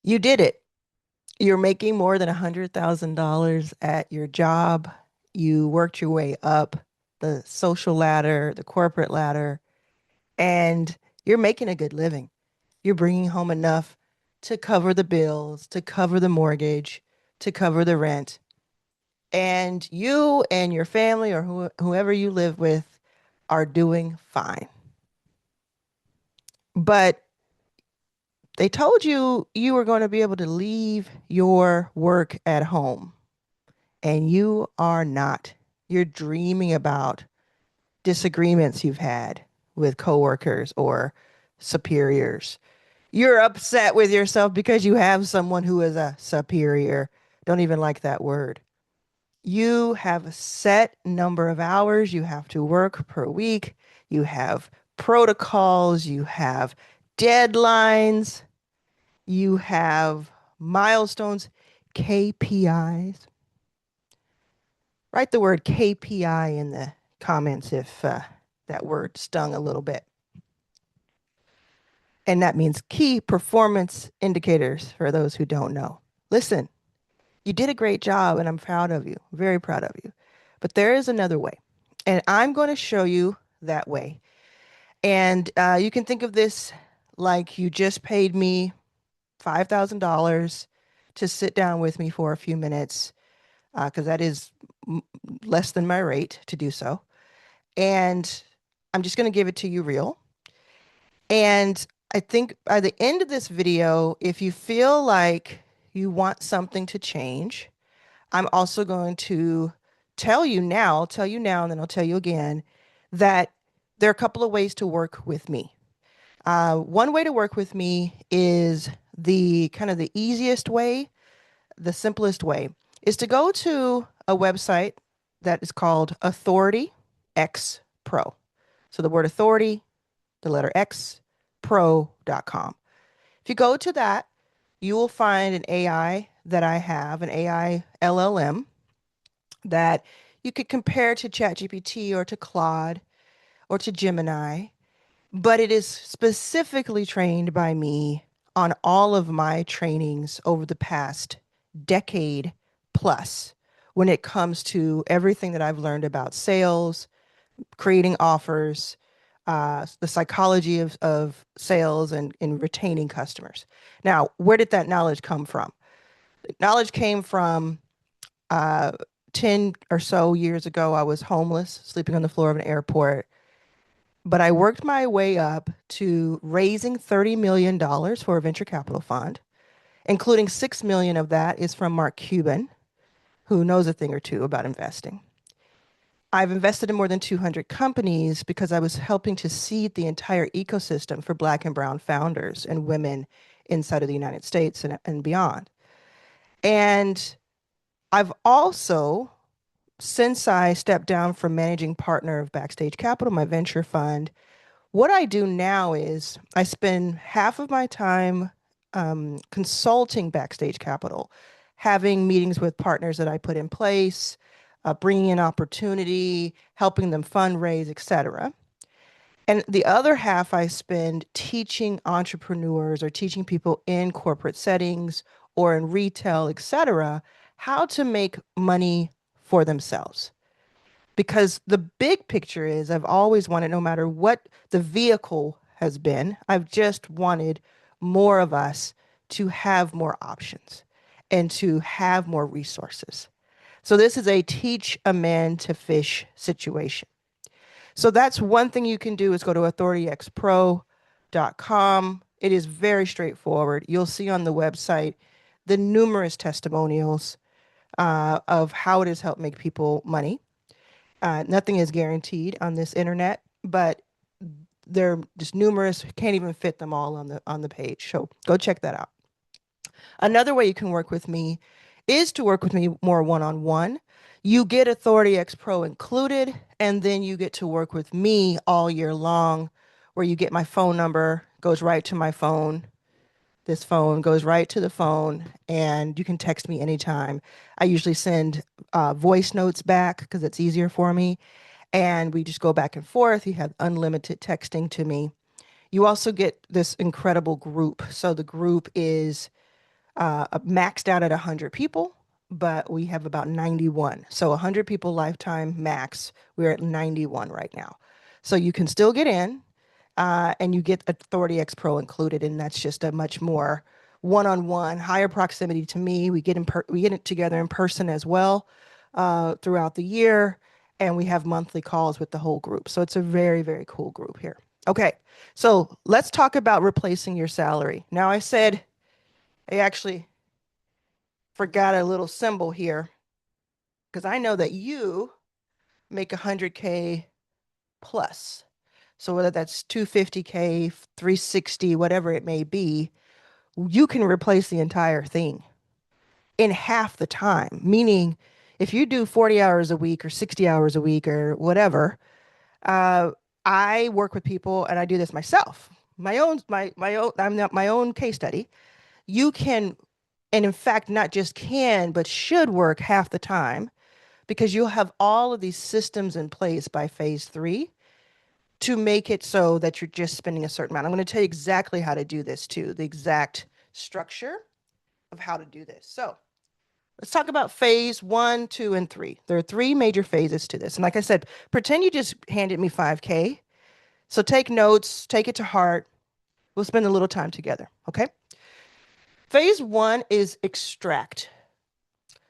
You did it. You're making more than $100,000 at your job. You worked your way up the social ladder, the corporate ladder, and you're making a good living. You're bringing home enough to cover the bills, to cover the mortgage, to cover the rent. And you and your family or whoever you live with are doing fine. But they told you you were going to be able to leave your work at home, and you are not. You're dreaming about disagreements you've had with coworkers or superiors. You're upset with yourself because you have someone who is a superior. Don't even like that word. You have a set number of hours you have to work per week. You have protocols, you have deadlines, you have milestones, KPIs. Write the word KPI in the comments if that word stung a little bit. And that means key performance indicators for those who don't know. Listen, you did a great job and I'm proud of you, very proud of you. But there is another way. And I'm going to show you that way. And you can think of this like you just paid me $5,000 to sit down with me for a few minutes, because that is less than my rate to do so. And I'm just going to give it to you real. And I think by the end of this video, if you feel like you want something to change, I'm also going to tell you now, and then I'll tell you again that there are a couple of ways to work with me. One way to work with me is the kind of the easiest way, the simplest way, is to go to a website that is called Authority X Pro. So the word authority, the letter X, pro.com. If you go to that, you will find an AI that I have, an AI LLM that you could compare to ChatGPT or to Claude or to Gemini, but it is specifically trained by me on all of my trainings over the past decade plus when it comes to everything that I've learned about sales, creating offers, the psychology of sales and retaining customers. Now, where did that knowledge come from? Knowledge came from uh, 10 or so years ago. I was homeless, sleeping on the floor of an airport, but I worked my way up to raising $30 million dollars for a venture capital fund, including 6 million of that is from Mark Cuban, who knows a thing or two about investing. I've invested in more than 200 companies because I was helping to seed the entire ecosystem for Black and Brown founders and women inside of the United States and beyond. And I've also, since I stepped down from managing partner of Backstage Capital, my venture fund, what I do now is I spend half of my time consulting Backstage Capital, having meetings with partners that I put in place, bringing in opportunity, helping them fundraise, etc. And the other half I spend teaching entrepreneurs or teaching people in corporate settings or in retail, etc., how to make money for themselves. Because the big picture is I've always wanted, no matter what the vehicle has been, I've just wanted more of us to have more options and to have more resources. So this is a teach a man to fish situation. So that's one thing you can do is go to authorityxpro.com. It is very straightforward. You'll see on the website the numerous testimonials of how it has helped make people money. Nothing is guaranteed on this internet, but they're just numerous. Can't even fit them all on the page. So go check that out. Another way you can work with me is to work with me more one-on-one. You get Authority X Pro included, and then you get to work with me all year long, where you get my phone number, goes right to my phone. This phone goes right to the phone, and you can text me anytime. I usually send voice notes back because it's easier for me, and we just go back and forth. You have unlimited texting to me. You also get this incredible group. So the group is maxed out at 100 people, but we have about 91. So 100 people lifetime max. We're at 91 right now. So you can still get in, and you get Authority X Pro included, and that's just a much more one-on-one, higher proximity to me. We get it together in person as well throughout the year, and we have monthly calls with the whole group. So it's a very, very cool group here. Okay, so let's talk about replacing your salary. Now I said I actually forgot a little symbol here because I know that you make 100K plus. So whether that's 250K, 360, whatever it may be, you can replace the entire thing in half the time. Meaning, if you do 40 hours a week or 60 hours a week or whatever, uh, I work with people and I do this myself. I'm not my own case study. You can, and in fact, not just can, but should work half the time because you'll have all of these systems in place by phase three to make it so that you're just spending a certain amount. I'm going to tell you exactly how to do this too, the exact structure of how to do this. So let's talk about phase one, two, and three. There are three major phases to this. And like I said, pretend you just handed me 5K. So take notes, take it to heart. We'll spend a little time together. Okay. Phase one is extract.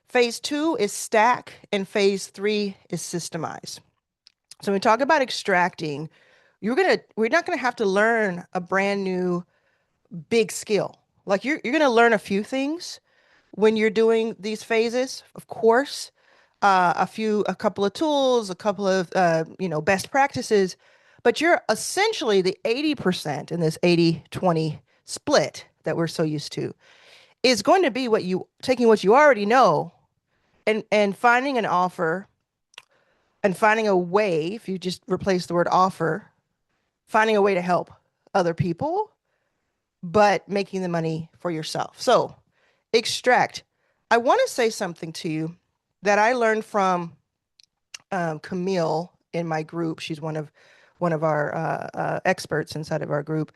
Phase two is stack. And phase three is systemize. So when we talk about extracting, we're not gonna have to learn a brand new big skill. Like you're gonna learn a few things when you're doing these phases, of course, a couple of tools, a couple of best practices, but you're essentially the 80% in this 80-20 split that we're so used to is going to be taking what you already know and finding an offer and finding a way, if you just replace the word offer, finding a way to help other people, but making the money for yourself. So, extract. I want to say something to you that I learned from Camille in my group. She's one of our experts inside of our group,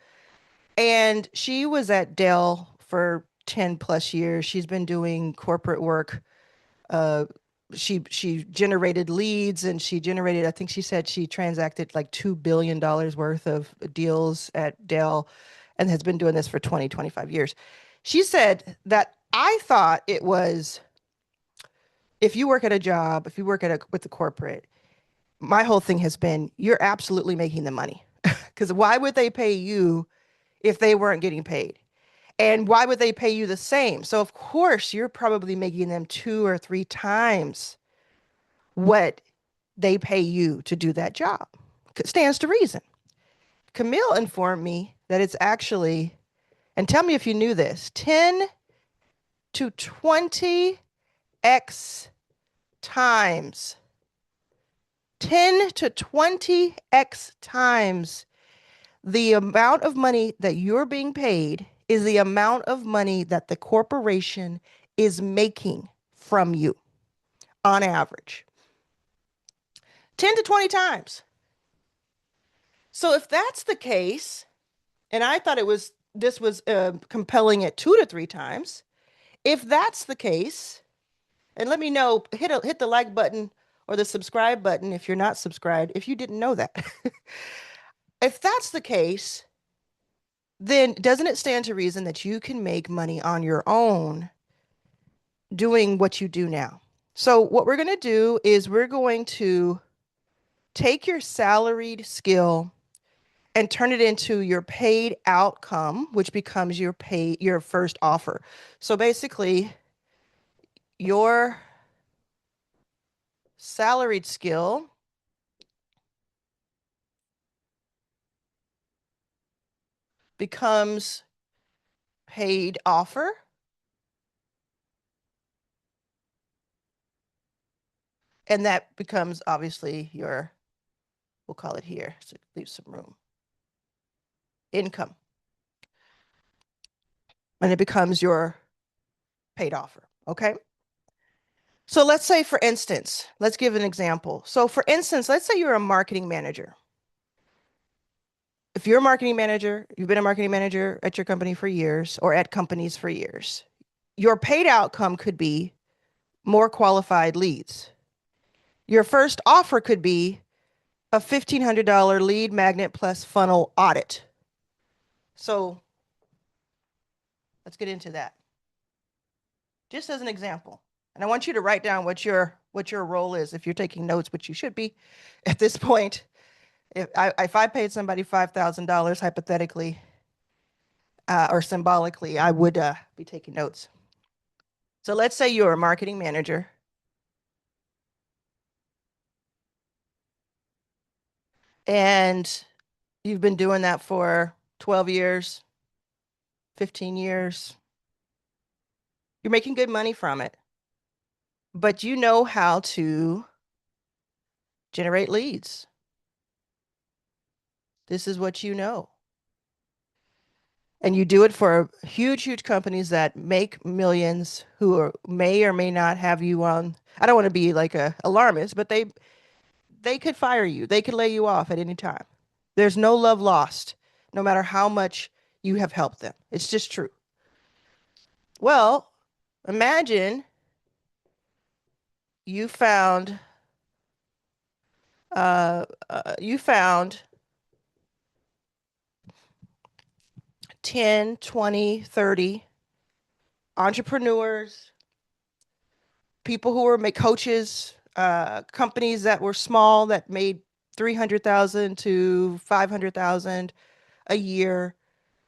and she was at Dell for 10 plus years. She's been doing corporate work. Uh, she generated leads and I think she said she transacted like $2 billion worth of deals at Dell and has been doing this for 20, 25 years. She said that I thought it was if you work at a job, if you work with the corporate, my whole thing has been you're absolutely making the money. Because why would they pay you if they weren't getting paid? And why would they pay you the same? So of course you're probably making them 2 or 3 times what they pay you to do that job. It stands to reason. Camille informed me that it's actually, and tell me if you knew this, 10 to 20x times. 10 to 20x times the amount of money that you're being paid is the amount of money that the corporation is making from you on average. 10 to 20 times. So if that's the case, and I thought this was compelling at 2 to 3 times, if that's the case, and let me know, hit the like button or the subscribe button if you're not subscribed, if you didn't know that. If that's the case, then doesn't it stand to reason that you can make money on your own doing what you do now? So what we're going to do is we're going to take your salaried skill and turn it into your paid outcome, which becomes your first offer. So basically, your salaried skill becomes paid offer. And that becomes obviously we'll call it here, so leave some room, income. And it becomes your paid offer, okay? So let's say, for instance, let's give an example. So for instance, let's say you're a marketing manager. If you're a marketing manager, you've been a marketing manager at your company for years or at companies for years. Your paid outcome could be more qualified leads. Your first offer could be a $1,500 lead magnet plus funnel audit. So let's get into that. Just as an example. And I want you to write down what your role is if you're taking notes, which you should be at this point. If I paid somebody $5,000 hypothetically or symbolically, I would be taking notes. So let's say you're a marketing manager and you've been doing that for 12 years, 15 years. You're making good money from it, but you know how to generate leads. This is what you know. And you do it for huge, huge companies that make millions who may or may not have you on. I don't want to be like a alarmist, but they could fire you. They could lay you off at any time. There's no love lost, no matter how much you have helped them. It's just true. Well, imagine you found you found 10, 20, 30 entrepreneurs, people who were coaches, companies that were small that made 300,000 to 500,000 a year,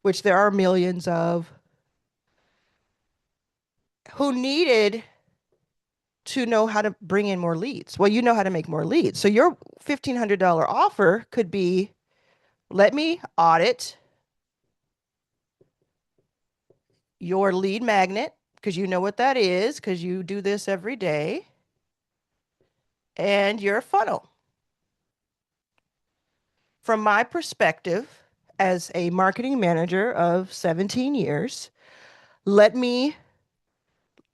which there are millions of, who needed to know how to bring in more leads. Well, you know how to make more leads. So your $1,500 offer could be, let me audit your lead magnet, because you know what that is, because you do this every day, and your funnel. From my perspective as a marketing manager of 17 years, let me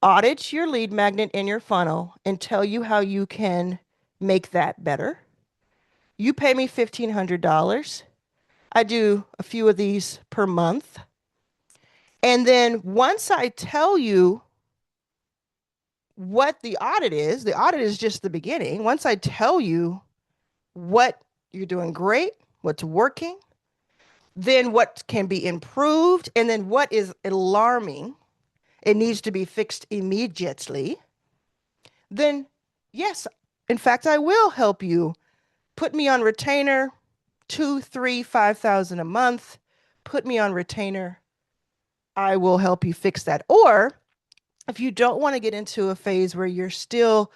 audit your lead magnet in your funnel and tell you how you can make that better. You pay me $1,500. I do a few of these per month. And then once I tell you what the audit is just the beginning. Once I tell you what you're doing great, what's working, then what can be improved, and then what is alarming, it needs to be fixed immediately, then yes, in fact, I will help you. Put me on retainer, 2, 3, 5,000 a month. Put me on retainer. I will help you fix that. Or if you don't want to get into a phase where you're still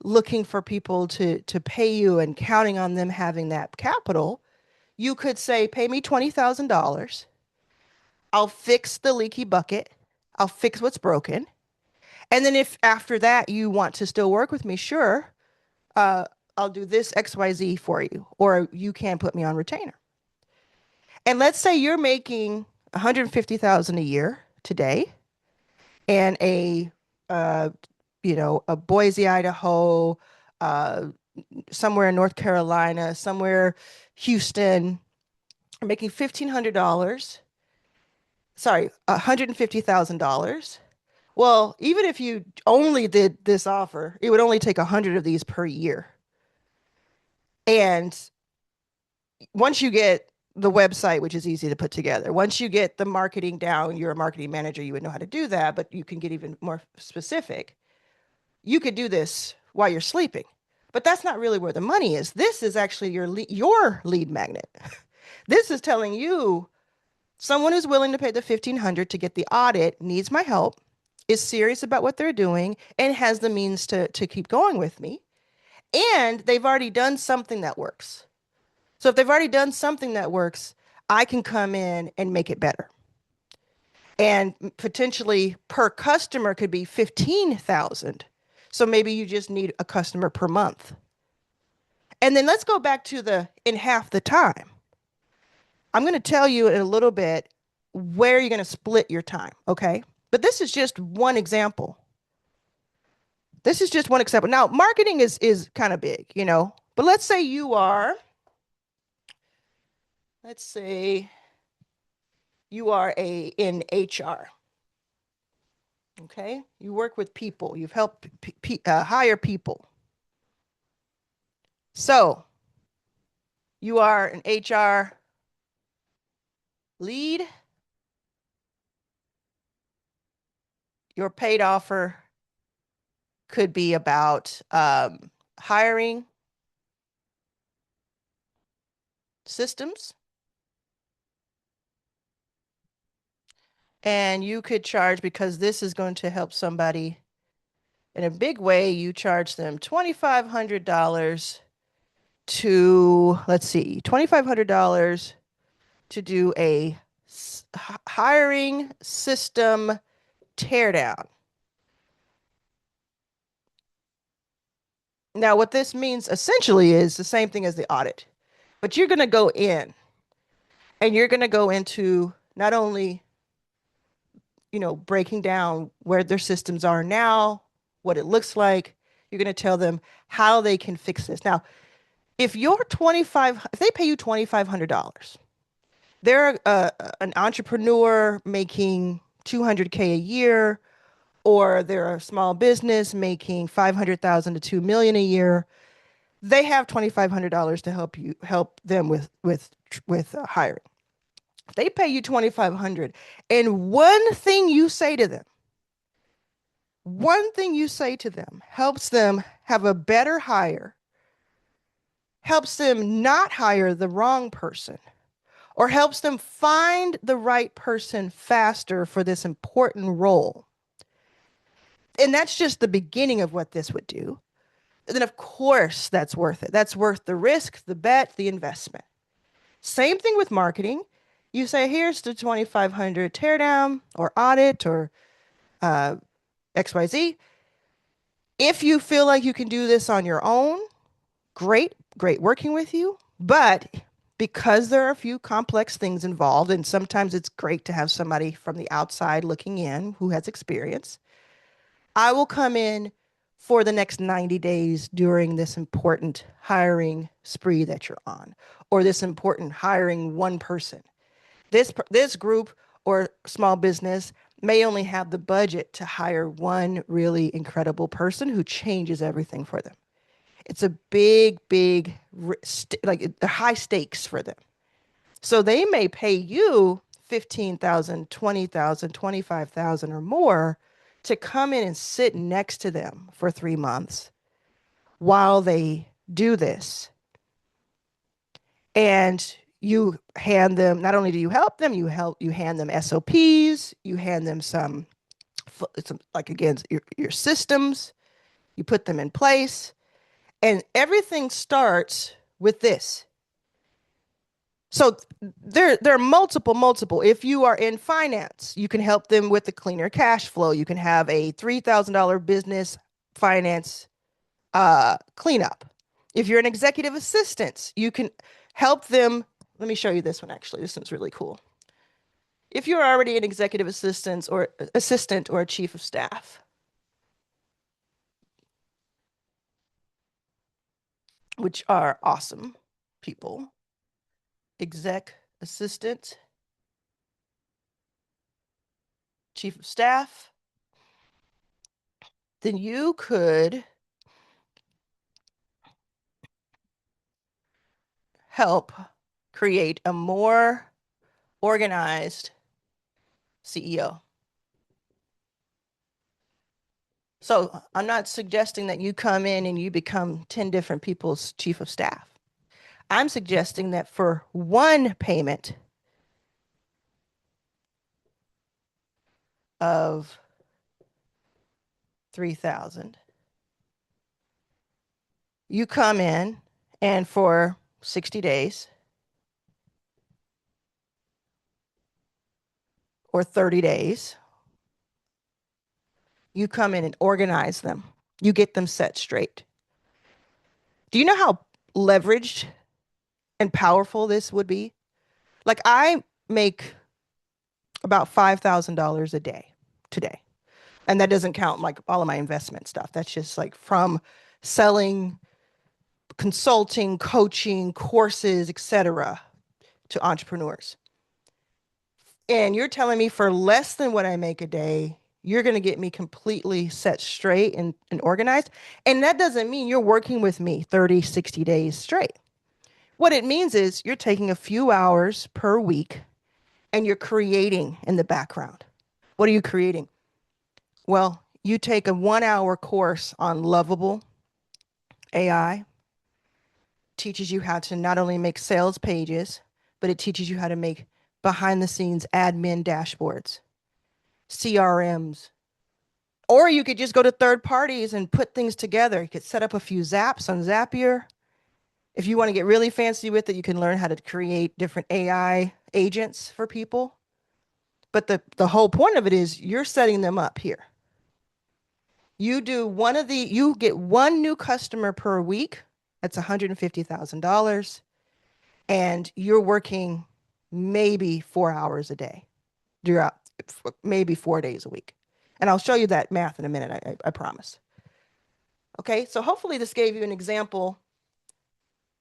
looking for people to pay you and counting on them having that capital, you could say, pay me $20,000. I'll fix the leaky bucket. I'll fix what's broken. And then if after that you want to still work with me, sure, uh, I'll do this XYZ for you, or you can put me on retainer. And let's say you're making 150,000 a year today, and uh, a Boise, Idaho, uh, somewhere in North Carolina, somewhere Houston, making $1,500. Sorry, $150,000. Well, even if you only did this offer, it would only take 100 of these per year. And once you get the website, which is easy to put together, once you get the marketing down, you're a marketing manager, you would know how to do that, but you can get even more specific. You could do this while you're sleeping, but that's not really where the money is. This is actually your lead magnet. This is telling you someone who's willing to pay the $1,500 to get the audit needs my help, is serious about what they're doing, and has the means to keep going with me. And they've already done something that works. So if they've already done something that works, I can come in and make it better. And potentially per customer could be 15,000. So maybe you just need a customer per month. And then let's go back to the in half the time. I'm going to tell you in a little bit where you're going to split your time, okay? But this is just one example. This is just one example. Now, marketing is kind of big, but let's say you are in HR. Okay. You work with people. You've helped hire people. So you are an HR lead. Your paid offer could be about hiring systems. And you could charge, because this is going to help somebody in a big way, you charge them $2,500 to, let's see, $2,500 to do a hiring system teardown. Now, what this means essentially is the same thing as the audit, but you're going to go in and you're going to go into not only, breaking down where their systems are now, what it looks like. You're going to tell them how they can fix this. Now, if they pay you $2,500, they're an entrepreneur making 200K a year, or they're a small business making 500,000 to 2 million a year. They have $2,500 to help them with hiring. They pay you 2,500, and one thing you say to them helps them have a better hire, helps them not hire the wrong person, or helps them find the right person faster for this important role. And that's just the beginning of what this would do. And then, of course, that's worth it. That's worth the risk, the bet, the investment. Same thing with marketing. You say, here's the 2,500 teardown or audit or XYZ. If you feel like you can do this on your own, great, great working with you. But because there are a few complex things involved, and sometimes it's great to have somebody from the outside looking in who has experience, I will come in for the next 90 days during this important hiring spree that you're on, or this important hiring one person. This group or small business may only have the budget to hire one really incredible person who changes everything for them. It's a big, big, like the high stakes for them. So they may pay you 15,000, 20,000, 25,000 or more to come in and sit next to them for 3 months while they do this. And you hand them, not only do you help them, you hand them SOPs, you hand them some like, again, your systems, you put them in place, and everything starts with this. So there are multiple. If you are in finance, you can help them with the cleaner cash flow. You can have a $3,000 business finance cleanup. If you're an executive assistant, you can help them. Let me show you this one, actually. This one's really cool. If you're already an executive assistant or a chief of staff, which are awesome people, exec assistant, chief of staff, then you could help create a more organized CEO. So I'm not suggesting that you come in and you become 10 different people's chief of staff. I'm suggesting that for one payment of 3,000, you come in and for 60 days or 30 days, you come in and organize them. You get them set straight. Do you know how leveraged and powerful this would be? Like, I make about $5,000 a day today. And that doesn't count like all of my investment stuff. That's just like from selling, consulting, coaching, courses, etc., to entrepreneurs. And you're telling me for less than what I make a day, you're going to get me completely set straight and organized. And that doesn't mean you're working with me 30, 60 days straight. What it means is you're taking a few hours per week and you're creating in the background. What are you creating? Well, you take a 1 hour course on Lovable AI, teaches you how to not only make sales pages, but it teaches you how to make behind the scenes admin dashboards, CRMs. Or you could just go to third parties and put things together. You could set up a few zaps on Zapier. If you want to get really fancy with it, you can learn how to create different AI agents for people. But the whole point of it is you're setting them up here. You get one new customer per week. That's $150,000. And you're working maybe 4 hours a day throughout maybe 4 days a week. And I'll show you that math in a minute, I promise. Okay, so hopefully this gave you an example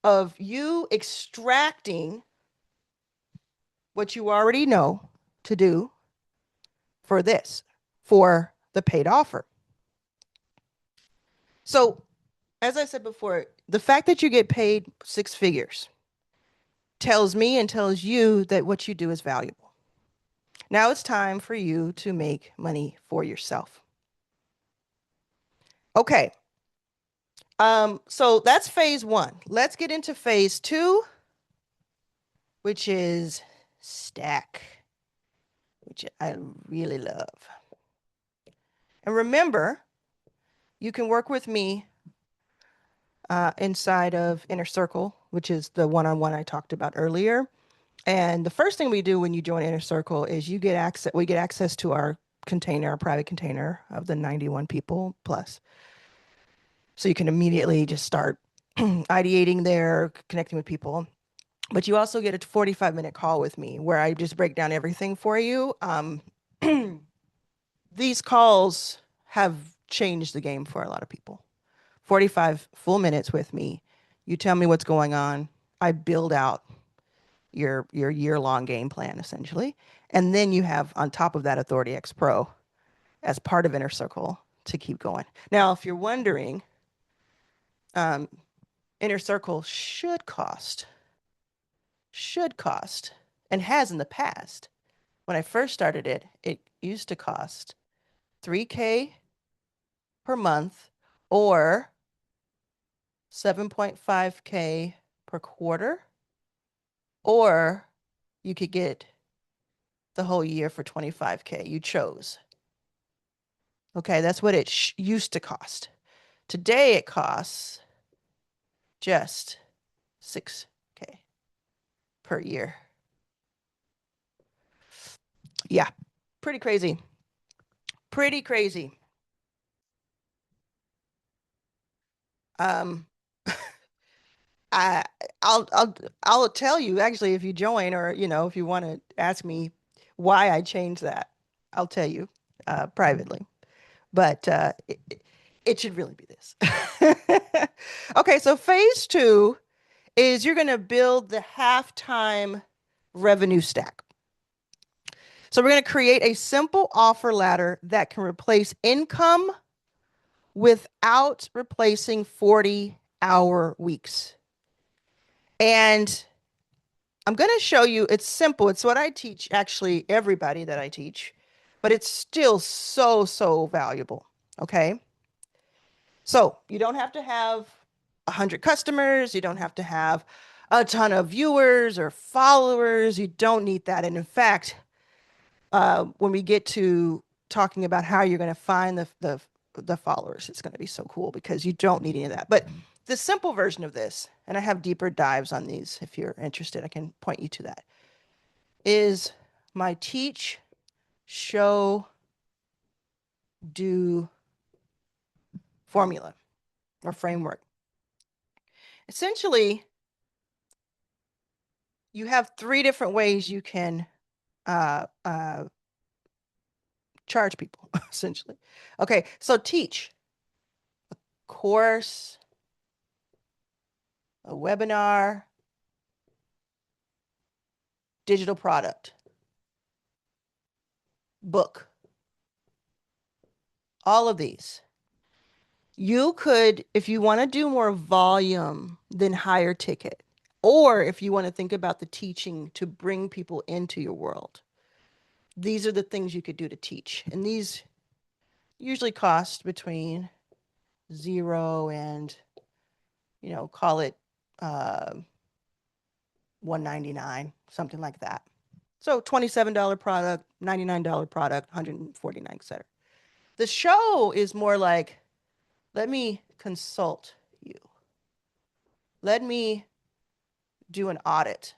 of you extracting what you already know to do for this, for the paid offer. So, as I said before, the fact that you get paid 6 figures tells me and tells you that what you do is valuable. Now it's time for you to make money for yourself. Okay. So that's phase one. Let's get into phase two, which is stack, which I really love. And remember, you can work with me inside of Inner Circle, which is the one-on-one I talked about earlier. And the first thing we do when you join Inner Circle is we get access to our container, our private container of the 91 people plus. So you can immediately just start ideating there, connecting with people. But you also get a 45-minute call with me where I just break down everything for you. These calls have changed the game for a lot of people. 45 full minutes with me. You tell me what's going on. I build out your year-long game plan, essentially. And then you have, on top of that, Authority X Pro as part of Inner Circle to keep going. Now, if you're wondering, Inner Circle should cost, and has in the past. When I first started it, it used to cost $3K per month or $7.5K per quarter, or you could get the whole year for $25K. You chose. Okay, that's what it used to cost. Today it costs just $6K per year. Yeah, pretty crazy. Pretty crazy. I'll tell you actually if you join, or if you want to ask me why I changed that, I'll tell you privately. But it should really be this. Okay, so phase two is you're going to build the halftime revenue stack. So we're going to create a simple offer ladder that can replace income without replacing 40-hour weeks. And I'm going to show you, it's simple. It's what I teach, actually, everybody that I teach, but it's still so, so valuable. Okay. So you don't have to have 100 customers. You don't have to have a ton of viewers or followers. You don't need that. And in fact, when we get to talking about how you're going to find the followers, it's going to be so cool because you don't need any of that. But the simple version of this, and I have deeper dives on these if you're interested, I can point you to that, is my teach, show, do formula or framework. Essentially, you have 3 different ways you can charge people, essentially. Okay, so teach, a course, a webinar, digital product, book. all of these. You could, if you want to do more volume, then higher ticket. Or if you want to think about the teaching to bring people into your world, these are the things you could do to teach. And these usually cost between 0 and, call it uh, $199, something like that. So $27 product, $99 product, $149, etc. The show is more like, let me consult you. Let me do an audit.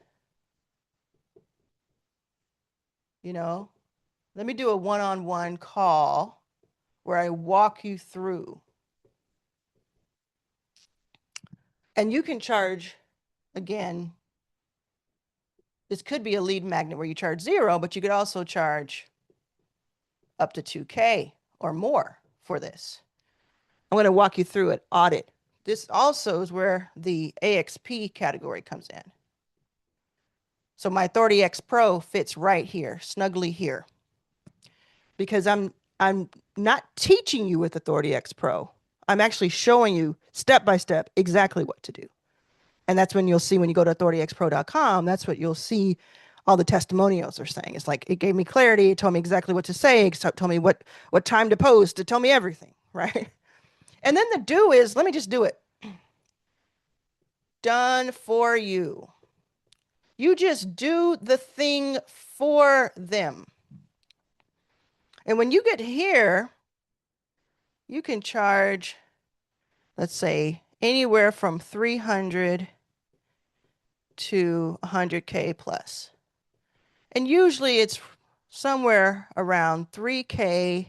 Let me do a one-on-one call where I walk you through. And you can charge, again, this could be a lead magnet where you charge 0, but you could also charge up to $2K or more for this. I'm going to walk you through an audit. This also is where the AXP category comes in. So my Authority X Pro fits right here, snugly here, because I'm not teaching you with Authority X Pro. I'm actually showing you step by step exactly what to do. And that's when you'll see, when you go to authorityxpro.com, that's what you'll see all the testimonials are saying. It's like, it gave me clarity. It told me exactly what to say. It told me what time to post. It told me everything, right? And then the do is, let me just do it. Done for you. You just do the thing for them. And when you get here, you can charge, let's say, anywhere from 300 to 100K plus. And usually it's somewhere around 3K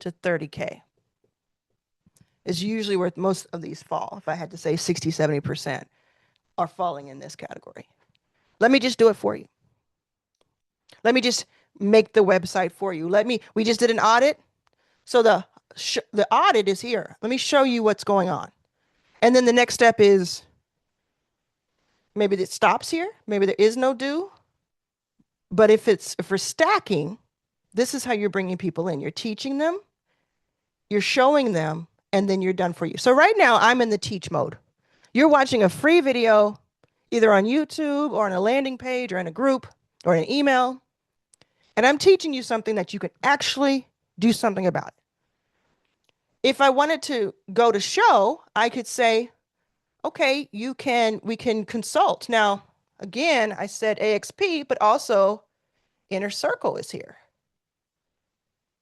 to 30K is usually where most of these fall. If I had to say 60, 70% are falling in this category. Let me just do it for you. Let me just make the website for you. We just did an audit. So the audit is here. Let me show you what's going on. And then the next step is, maybe it stops here. Maybe there is no do. But if we're stacking, this is how you're bringing people in. You're teaching them, you're showing them, and then you're done for you. So right now I'm in the teach mode. You're watching a free video, either on YouTube or on a landing page or in a group or an email. And I'm teaching you something that you can actually do something about. If I wanted to go to show, I could say, okay, we can consult. Now, again, I said AXP, but also Inner Circle is here.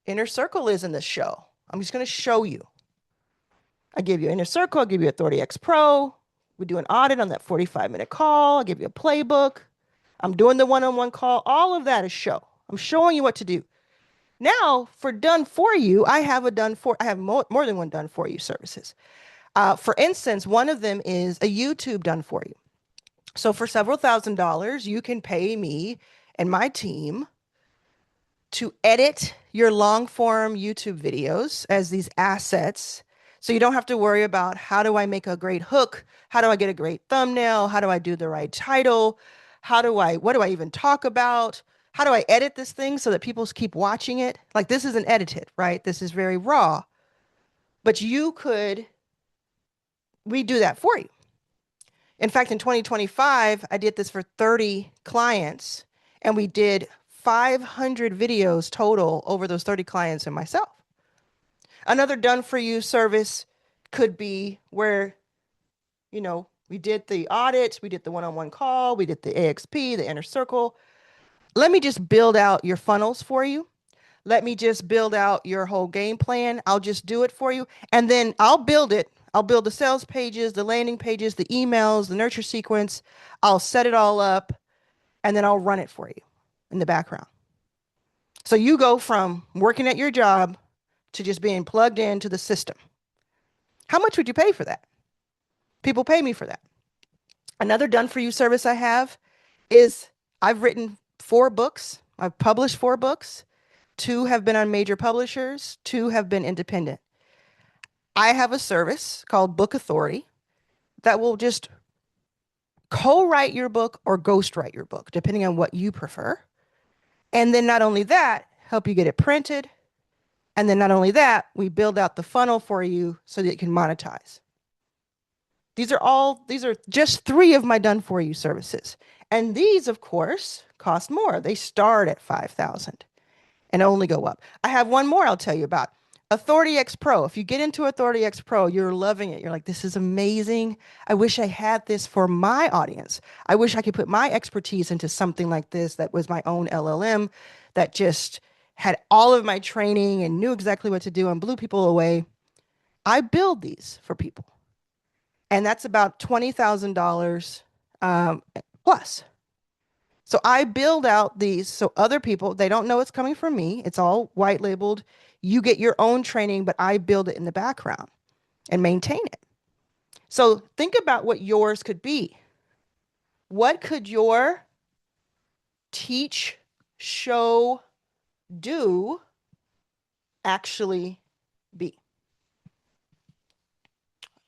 Inner Circle is in the show. I'm just going to show you. I give you Inner Circle. I give you Authority X Pro. We do an audit on that 45-minute call. I give you a playbook. I'm doing the one-on-one call. All of that is show. I'm showing you what to do. Now, for done for you, I have more than one done for you services. For instance, one of them is a YouTube done for you. So for several $1,000s, you can pay me and my team to edit your long form YouTube videos as these assets. So you don't have to worry about, how do I make a great hook? How do I get a great thumbnail? How do I do the right title? What do I even talk about? How do I edit this thing so that people keep watching it? Like, this isn't edited, right? This is very raw. But we do that for you. In fact, in 2025, I did this for 30 clients, and we did 500 videos total over those 30 clients and myself. Another done for you service could be where, we did the audit, we did the one-on-one call, we did the AXP, the Inner Circle. Let me just build out your funnels for you. Let me just build out your whole game plan. I'll just do it for you. And then I'll build it. I'll build the sales pages, the landing pages, the emails, the nurture sequence. I'll set it all up, and then I'll run it for you in the background. So you go from working at your job to just being plugged into the system. How much would you pay for that? People pay me for that. Another done for you service I have is, I've written 4 books. I've published 4 books. 2 have been on major publishers. 2 have been independent. I have a service called Book Authority that will just co-write your book or ghostwrite your book, depending on what you prefer. And then not only that, help you get it printed And then not only that, we build out the funnel for you so that you can monetize. These are just three of my done for you services. And these, of course, cost more. They start at 5,000 and only go up. I have one more I'll tell you about. Authority X Pro. If you get into Authority X Pro, you're loving it. You're like, this is amazing. I wish I had this for my audience. I wish I could put my expertise into something like this that was my own LLM that just had all of my training and knew exactly what to do and blew people away. I build these for people. And that's about $20,000 plus. So I build out these so other people, they don't know it's coming from me. It's all white labeled. You get your own training, but I build it in the background and maintain it. So think about what yours could be. What could your teach, show, do actually be?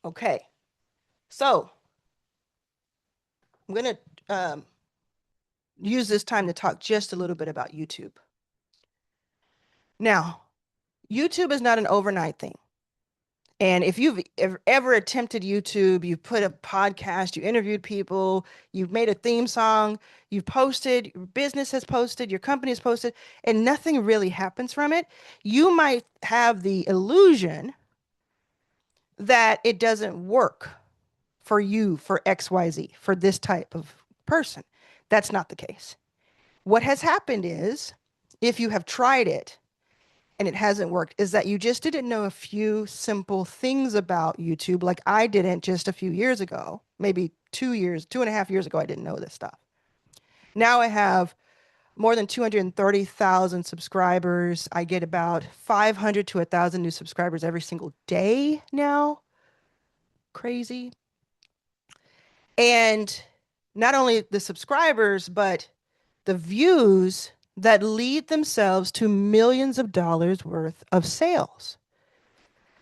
Okay. So I'm going to use this time to talk just a little bit about YouTube. Now, YouTube is not an overnight thing. And if you've ever attempted YouTube, you've put a podcast, you interviewed people, you've made a theme song, you've posted, your business has posted, your company has posted, and nothing really happens from it, you might have the illusion that it doesn't work for you, for XYZ, for this type of person. That's not the case. What has happened is, if you have tried it, and it hasn't worked, is that you just didn't know a few simple things about YouTube, like I didn't just a few years ago, maybe 2.5 years ago, I didn't know this stuff. Now I have more than 230,000 subscribers. I get about 500 to 1,000 new subscribers every single day now. Crazy. And not only the subscribers, but the views that lead themselves to millions of dollars worth of sales.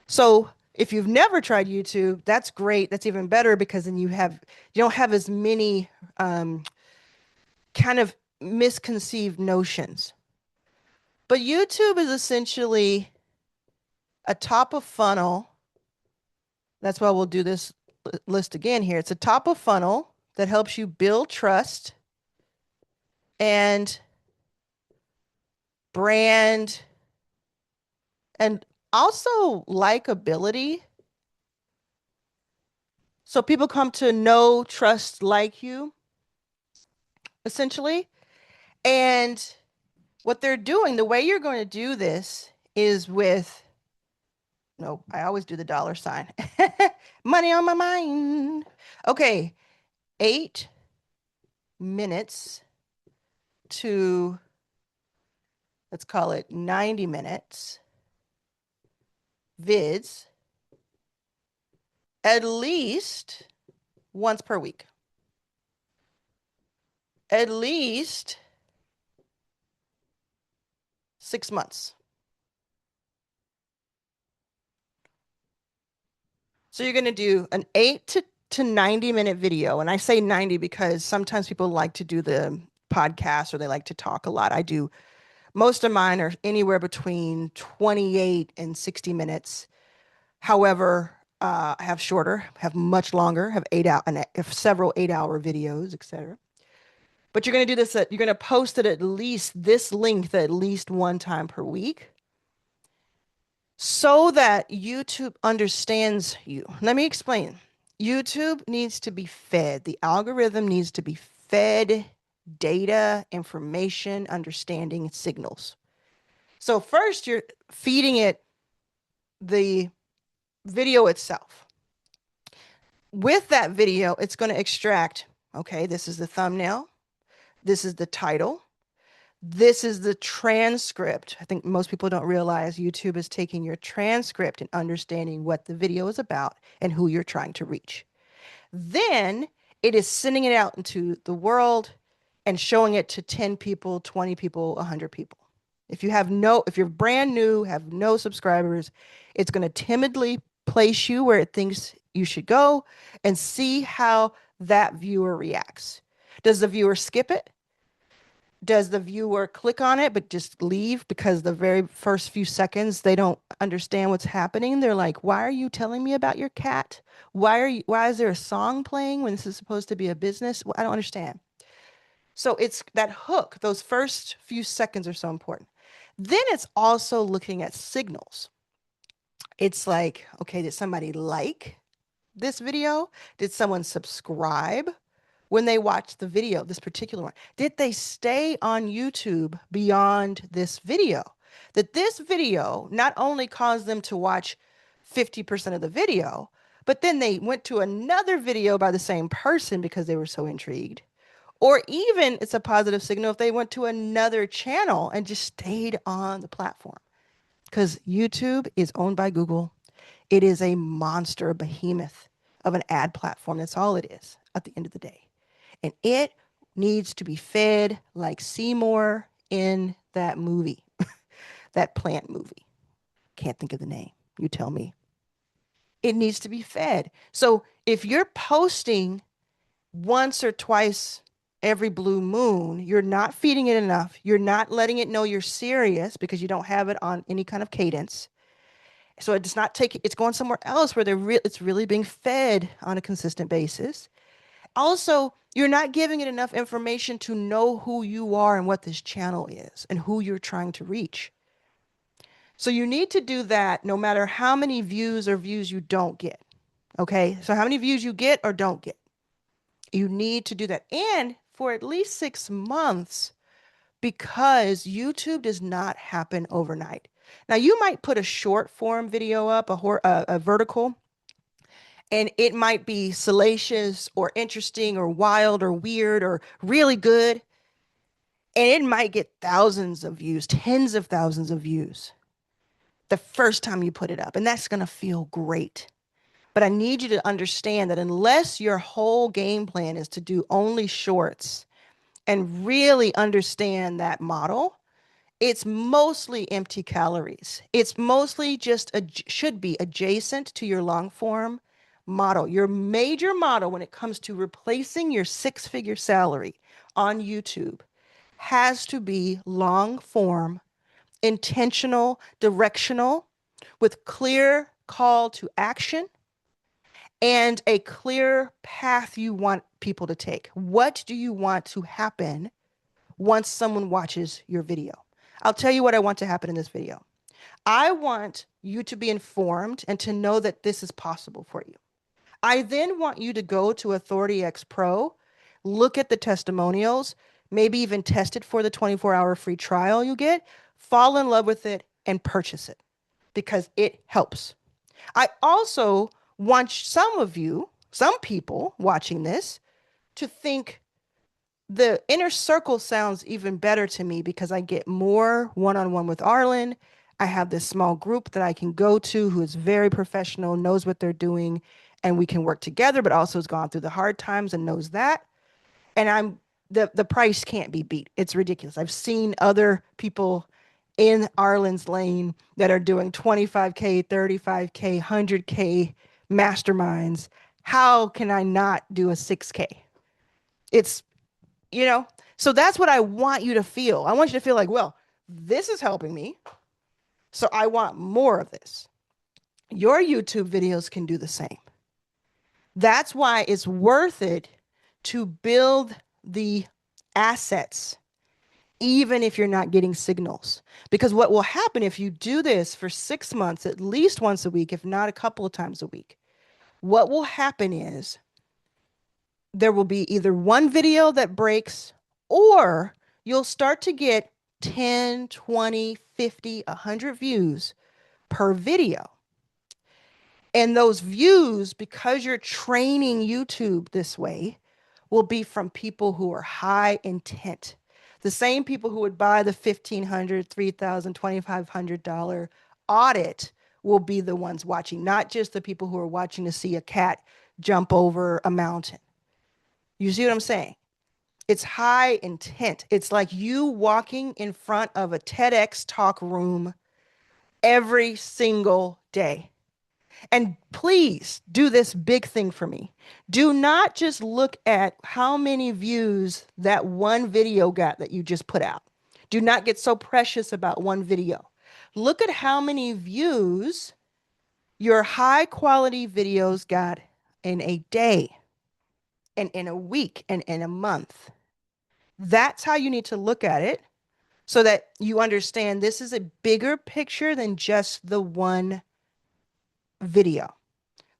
So if you've never tried YouTube, that's great. That's even better because then you don't have as many kind of misconceived notions. But YouTube is essentially a top of funnel. That's why we'll do this list again here. It's a top of funnel that helps you build trust and brand and also likability. So people come to know, trust, like you, essentially. And what they're doing, the way you're going to do this is with, no, I always do the dollar sign. Money on my mind. Okay, 8 minutes to, let's call it 90 minutes vids at least once per week. At least 6 months. So you're going to do an 8 to 90 minute video. And I say 90 because sometimes people like to do the podcast or they like to talk a lot. Most of mine are anywhere between 28 and 60 minutes. However, I have shorter, have much longer, have several 8-hour videos, etc. But you're going to do this, you're going to post it at least this length at least one time per week so that YouTube understands you. Let me explain. YouTube needs to be fed. The algorithm needs to be fed data, information, understanding, signals. So first you're feeding it the video itself. With that video, it's going to extract, okay, this is the thumbnail. This is the title. This is the transcript. I think most people don't realize YouTube is taking your transcript and understanding what the video is about and who you're trying to reach. Then it is sending it out into the world and showing it to 10 people, 20 people, 100 people. If you're brand new, have no subscribers, it's going to timidly place you where it thinks you should go and see how that viewer reacts. Does the viewer skip it? Does the viewer click on it but just leave because the very first few seconds they don't understand what's happening? They're like, "Why are you telling me about your cat? Why is there a song playing when this is supposed to be a business? I don't understand." So it's that hook, those first few seconds are so important. Then it's also looking at signals. It's like, okay, did somebody like this video? Did someone subscribe when they watched the video, this particular one? Did they stay on YouTube beyond this video? That this video not only caused them to watch 50% of the video, but then they went to another video by the same person because they were so intrigued. Or even it's a positive signal if they went to another channel and just stayed on the platform. Because YouTube is owned by Google. It is a monster, a behemoth of an ad platform. That's all it is at the end of the day. And it needs to be fed like Seymour in that movie, that plant movie. Can't think of the name. You tell me. It needs to be fed. So if you're posting once or twice every blue moon, you're not feeding it enough. You're not letting it know you're serious because you don't have it on any kind of cadence. So it's not taking, it's going somewhere else where it's really being fed on a consistent basis. Also, you're not giving it enough information to know who you are and what this channel is and who you're trying to reach. So you need to do that no matter how many views you don't get. Okay. So how many views you get or don't get. You need to do that. And for at least 6 months, because YouTube does not happen overnight. Now, you might put a short form video up, a vertical, and it might be salacious or interesting or wild or weird or really good. And it might get thousands of views, tens of thousands of views the first time you put it up. And that's going to feel great. But I need you to understand that unless your whole game plan is to do only shorts and really understand that model, it's mostly empty calories. It's mostly just should be adjacent to your long form model. Your major model when it comes to replacing your six-figure salary on YouTube has to be long form, intentional, directional, with clear call to action and a clear path you want people to take. What do you want to happen once someone watches your video? I'll tell you what I want to happen in this video. I want you to be informed and to know that this is possible for you. I then want you to go to Authority X Pro, look at the testimonials, maybe even test it for the 24-hour free trial you get, fall in love with it, and purchase it because it helps. I also want some of you, some people watching this, to think the inner circle sounds even better to me because I get more one-on-one with Arlan. I have this small group that I can go to who is very professional, knows what they're doing, and we can work together, but also has gone through the hard times and knows that. And the price can't be beat. It's ridiculous. I've seen other people in Arlan's lane that are doing 25K, 35K, 100K masterminds. How can I not do a 6K? It's you know, so that's what I want you to feel. I want you to feel like, well, this is helping me. So I want more of this. Your YouTube videos can do the same. That's why it's worth it to build the assets, even if you're not getting signals. Because what will happen if you do this for 6 months, at least once a week, if not a couple of times a week, what will happen is there will be either one video that breaks or you'll start to get 10, 20, 50, 100 views per video. And those views, because you're training YouTube this way, will be from people who are high intent. The same people who would buy the $1,500, $3,000, $2,500 audit will be the ones watching, not just the people who are watching to see a cat jump over a mountain. You see what I'm saying? It's high intent. It's like you walking in front of a TEDx talk room every single day. And please do this big thing for me. Do not just look at how many views that one video got that you just put out. Do not get so precious about one video. Look at how many views your high quality videos got in a day and in a week and in a month. That's how you need to look at it so that you understand this is a bigger picture than just the one video.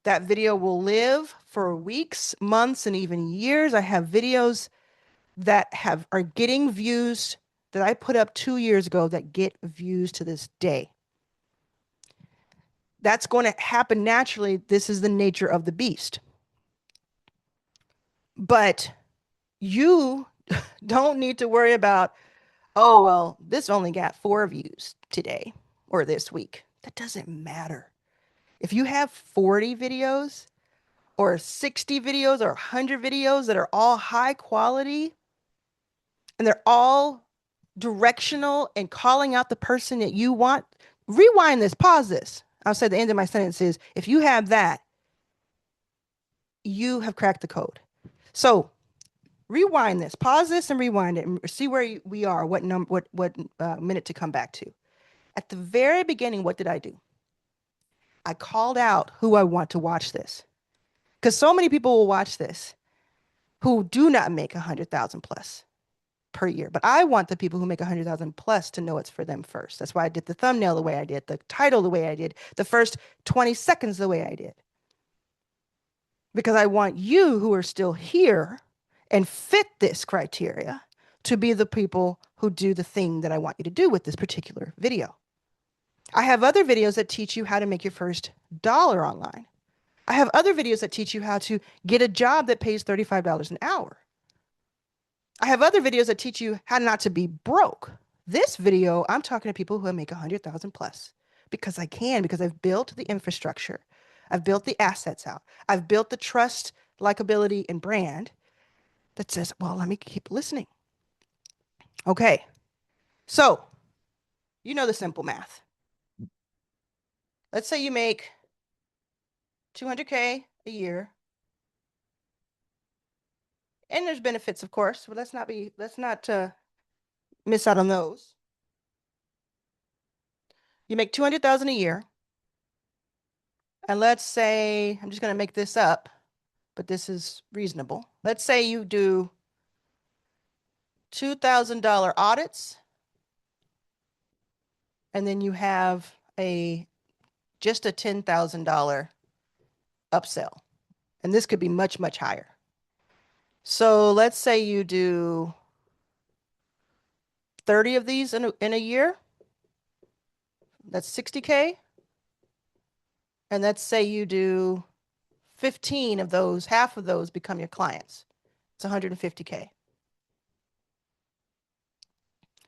That video will live for weeks, months, and even years. I have videos that are getting views that I put up 2 years ago that get views to this day. That's going to happen naturally. This is the nature of the beast. But you don't need to worry about, oh, well, this only got 4 views today or this week. That doesn't matter. If you have 40 videos or 60 videos or 100 videos that are all high quality and they're all directional and calling out the person that you want, rewind this, pause this. I'll say the end of my sentence is if you have that, you have cracked the code. So rewind this, pause this and rewind it and see where we are, what minute to come back to. At the very beginning, what did I do? I called out who I want to watch this. Because so many people will watch this who do not make 100,000 plus per year. But I want the people who make 100,000 plus to know it's for them first. That's why I did the thumbnail the way I did, the title the way I did, the first 20 seconds the way I did. Because I want you who are still here and fit this criteria to be the people who do the thing that I want you to do with this particular video. I have other videos that teach you how to make your first dollar online. I have other videos that teach you how to get a job that pays $35 an hour. I have other videos that teach you how not to be broke. This video, I'm talking to people who make 100,000 plus because I can, because I've built the infrastructure. I've built the assets out. I've built the trust, likability, and brand that says, well, let me keep listening. Okay. So, you know the simple math. Let's say you make 200K a year. And there's benefits, of course, but let's not miss out on those. You make 200,000 a year. And let's say, I'm just going to make this up, but this is reasonable. Let's say you do $2,000 audits, and then you have just a $10,000 upsell. And this could be much, much higher. So let's say you do 30 of these in a year. That's 60K. And let's say you do 15 of those, half of those become your clients. It's 150K.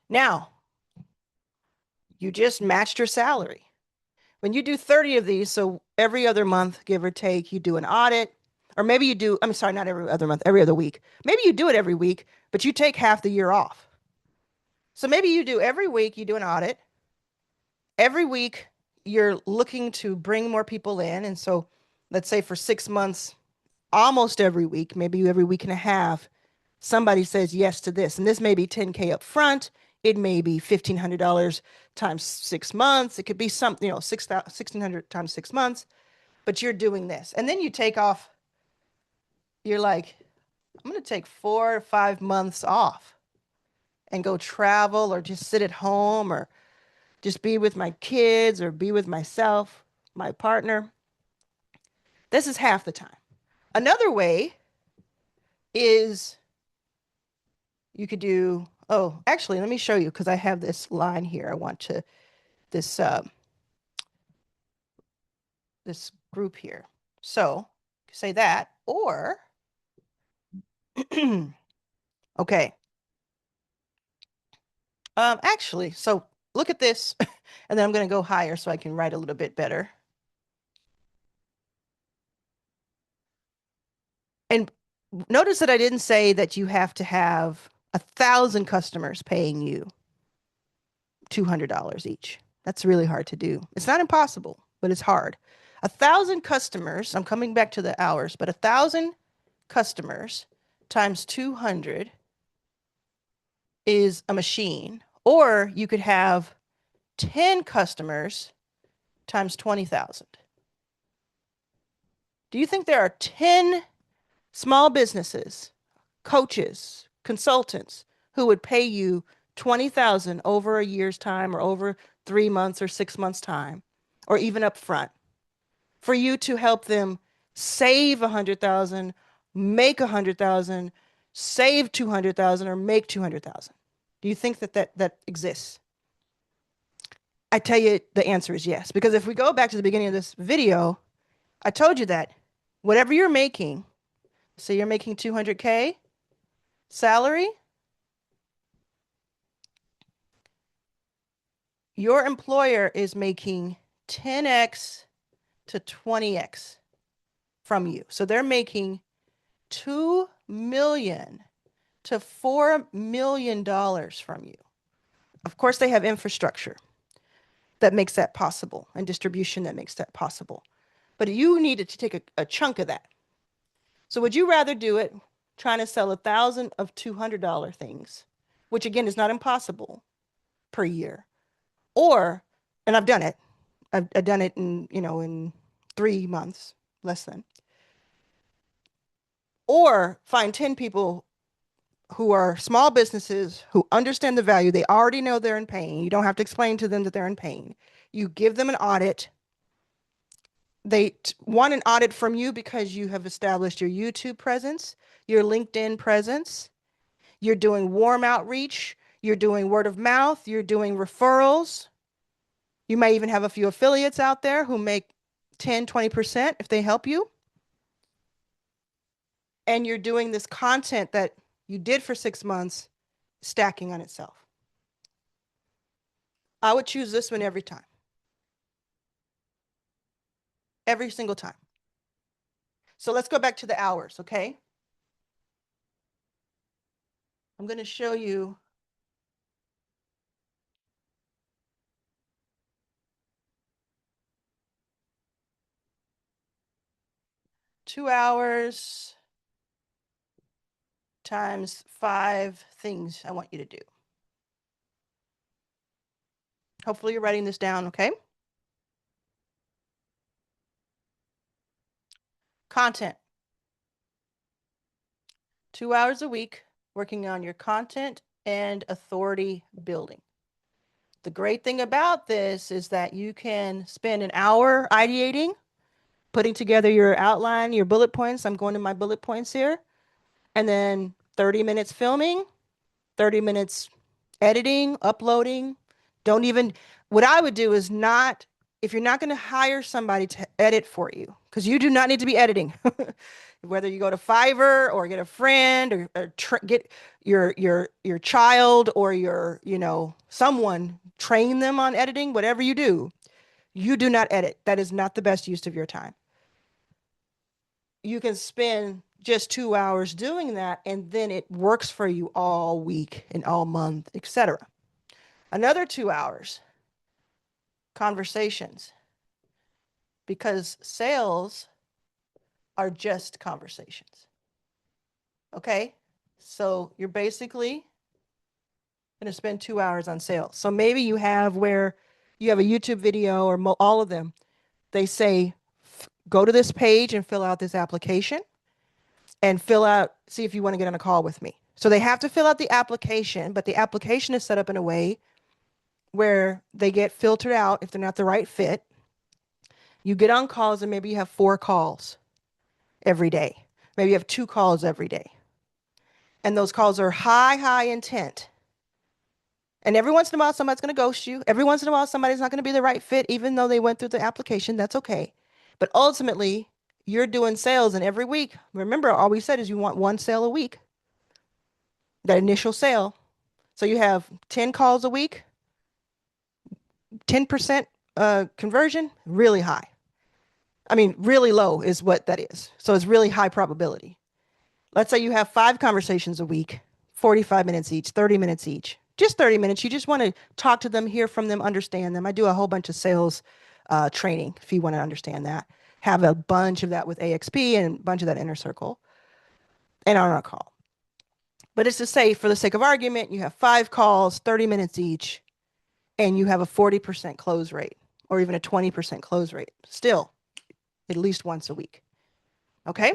Now, you just matched your salary. When you do 30 of these, so every other month, give or take, you do an audit, or maybe you do, I'm sorry, not every other month, every other week. Maybe you do it every week, but you take half the year off. So maybe you do every week, you do an audit. Every week, you're looking to bring more people in. And so let's say for 6 months, almost every week, maybe every week and a half, somebody says yes to this. And this may be 10K up front. It may be $1,500 times 6 months. It could be something, $1,600 times 6 months, but you're doing this. And then you take off. You're like, I'm going to take 4 or 5 months off and go travel or just sit at home or just be with my kids or be with myself, my partner. This is half the time. Another way is you could do, oh, actually, let me show you because I have this line here. I want to, this group here. So say that, or, okay. Actually, so look at this, and then I'm going to go higher so I can write a little bit better. And notice that I didn't say that you have to have 1,000 customers paying you $200 each. That's really hard to do. It's not impossible, but it's hard. 1,000 customers, I'm coming back to the hours, but 1,000 customers times 200 is a machine. Or you could have 10 customers times 20,000. Do you think there are 10 small businesses, coaches, consultants who would pay you 20,000 over a year's time or over 3 months or 6 months time, or even up front, for you to help them save 100,000, make 100,000, save 200,000, or make 200,000? Do you think that exists? I tell you, the answer is yes. Because if we go back to the beginning of this video, I told you that whatever you're making, so you're making 200K salary, your employer is making 10x to 20x from you. So they're making $2 million to $4 million from you. Of course, they have infrastructure that makes that possible and distribution that makes that possible. But you needed to take a chunk of that. So would you rather do it trying to sell 1,000 of $200 things, which again is not impossible per year, or, and I've done it, I've done it in 3 months, less than, or find 10 people who are small businesses who understand the value. They already know they're in pain. You don't have to explain to them that they're in pain. You give them an audit. They want an audit from you because you have established your YouTube presence, your LinkedIn presence. You're doing warm outreach. You're doing word of mouth. You're doing referrals. You may even have a few affiliates out there who make 10, 20% if they help you. And you're doing this content that you did for 6 months, stacking on itself. I would choose this one every time. Every single time. So let's go back to the hours, okay? I'm going to show you two hours times 5 things I want you to do. Hopefully you're writing this down, okay? Content. 2 hours a week working on your content and authority building. The great thing about this is that you can spend an hour ideating, putting together your outline, your bullet points. I'm going to my bullet points here. And then 30 minutes filming, 30 minutes editing, uploading. Don't even, what I would do is not, if you're not going to hire somebody to edit for you, because you do not need to be editing, whether you go to Fiverr or get a friend or get your child or someone, train them on editing, whatever you do not edit. That is not the best use of your time. You can spend just 2 hours doing that, and then it works for you all week and all month, etc. Another 2 hours, conversations, because sales are just conversations. Okay, so you're basically going to spend 2 hours on sales. So maybe you have where you have a YouTube video or all of them. They say, go to this page and fill out this application and see if you want to get on a call with me. So they have to fill out the application, but the application is set up in a way where they get filtered out if they're not the right fit. You get on calls and maybe you have 4 calls every day. Maybe you have 2 calls every day. And those calls are high intent. And every once in a while, somebody's going to ghost you. Every once in a while, somebody's not going to be the right fit, even though they went through the application. That's okay. But ultimately, you're doing sales, and every week, remember, all we said is you want 1 sale a week, that initial sale. So you have 10 calls a week, 10% conversion, really high. I mean, really low is what that is. So it's really high probability. Let's say you have 5 conversations a week, 45 minutes each, 30 minutes each. Just 30 minutes. You just want to talk to them, hear from them, understand them. I do a whole bunch of sales training if you want to understand that. Have a bunch of that with AXP and a bunch of that inner circle and on our call. But it's to say, for the sake of argument, you have 5 calls, 30 minutes each, and you have a 40% close rate or even a 20% close rate. Still, at least once a week. Okay?